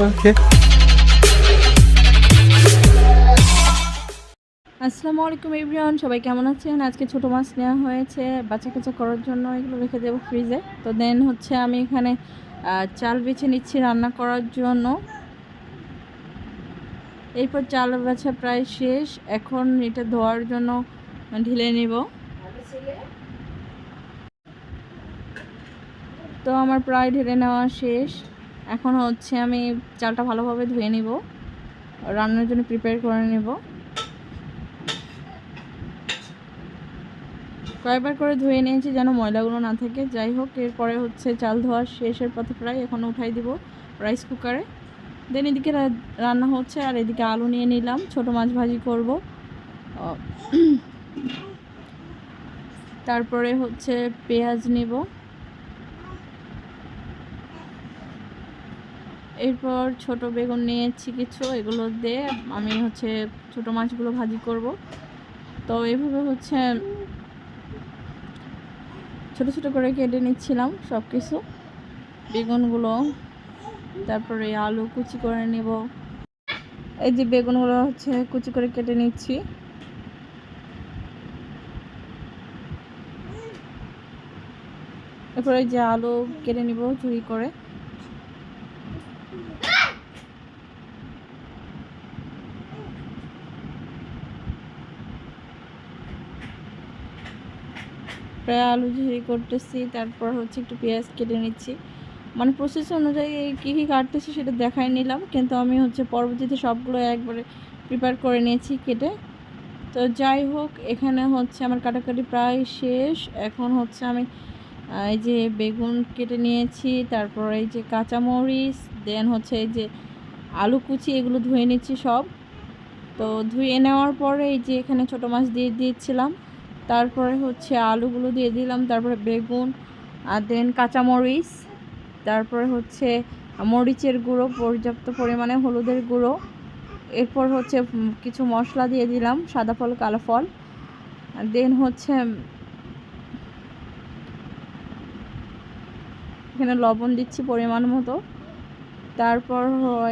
ওকে। আসসালামু আলাইকুম এভরিওয়ান, সবাই কেমন আছেন? আজকে ছোট মাছ নেওয়া হয়েছে বাচ্চা কাচ্চা করার জন্য, এগুলো রেখে দেবো ফ্রিজে। তো দেন হচ্ছে আমি এখানে চাল বেছে নিচ্ছি রান্না করার জন্য। এরপর চাল বাছা প্রায় শেষ, এখন এটা ধোয়ার জন্য ঢেলে নেব। তো আমার প্রায় ঢেলে নেওয়া শেষ, এখন হচ্ছে আমি চালটা ভালোভাবে ধুয়ে নিব, রান্নার জন্য প্রিপেয়ার করে নেব। কয়েকবার করে ধুয়ে নিয়েছি যেন ময়লাগুলো না থাকে। যাই হোক, এরপরে হচ্ছে চাল ধোয়া শেষের পথে প্রায়, এখন উঠাই দিব রাইস কুকারে। দেন এদিকে রান্না হচ্ছে, আর এদিকে আলু নিয়ে নিলাম, ছোট মাছ ভাজি করব। তারপরে হচ্ছে পেঁয়াজ নেব, এরপর ছোট বেগুন নিয়েছি কিছু, এগুলো দিয়ে আমি হচ্ছে ছোট মাছগুলো ভাজি করব। তো এইভাবে হচ্ছে ছোট ছোট করে কেটে নিচ্ছিলাম সব কিছু, বেগুনগুলো, তারপরে আলু কুচি করে নেব। এই যে বেগুনগুলো হচ্ছে কুচি করে কেটে নিচ্ছি। এরপরে যে আলু কেটে নিব ঝুরি করে। প্রায় আলু ঝুরি করতেছি, তারপর হচ্ছে একটু পেঁয়াজ কেটে নিচ্ছি। মানে প্রসেস অনুযায়ী কী কী কাটতেছি সেটা দেখাই নিলাম, কিন্তু আমি হচ্ছে পরবর্তীতে সবগুলো একবারে প্রিপেয়ার করে নিয়েছি কেটে। তো যাই হোক, এখানে হচ্ছে আমার কাটাকাটি প্রায় শেষ। এখন হচ্ছে আমি এই যে বেগুন কেটে নিয়েছি, তারপর এই যে কাঁচামরিচ, দেন হচ্ছে এই যে আলু কুচি, এগুলো ধুয়ে নিচ্ছি সব। তো ধুয়ে নেওয়ার পরে এই যে এখানে ছোটো মাছ দিয়ে দিয়েছিলাম, তারপরে হচ্ছে আলুগুলো দিয়ে দিলাম, তারপরে বেগুন, আর দেন কাঁচামরিচ, তারপরে হচ্ছে মরিচের গুঁড়ো, পর্যাপ্ত পরিমাণে হলুদের গুঁড়ো। এরপর হচ্ছে কিছু মশলা দিয়ে দিলাম, সাদা ফল কালো ফল, দেন হচ্ছে এখানে লবণ দিচ্ছি পরিমাণ মতো। তারপর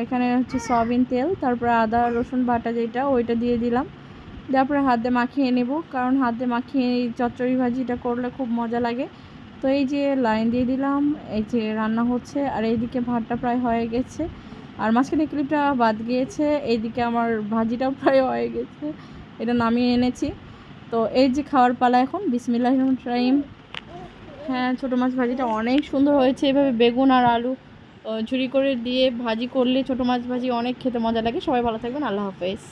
এখানে হচ্ছে সয়াবিন তেল, তারপর আদা রসুন বাটা যেটা ওইটা দিয়ে দিলাম। তারপরে হাত দিয়ে মাখিয়ে নেব, কারণ হাত দিয়ে মাখিয়ে এই চচ্চড়ি ভাজিটা করলে খুব মজা লাগে। তো এই যে লাইন দিয়ে দিলাম, এই যে রান্না হচ্ছে, আর এইদিকে ভাতটা প্রায় হয়ে গেছে, আর মাঝখানে ক্লিপটা বাদ গিয়েছে, এইদিকে আমার ভাজিটাও প্রায় হয়ে গেছে, এটা নামিয়ে এনেছি। তো এই যে খাওয়ার পালা এখন, বিসমিল্লাহির রহমানির রহিম। হ্যাঁ, ছোটো মাছ ভাজিটা অনেক সুন্দর হয়েছে। এভাবে বেগুন আর আলু ঝুরি করে দিয়ে ভাজি করলে ছোটো মাছ ভাজি অনেক খেতে মজা লাগে। সবাই ভালো থাকবেন, আল্লাহ হাফেজ।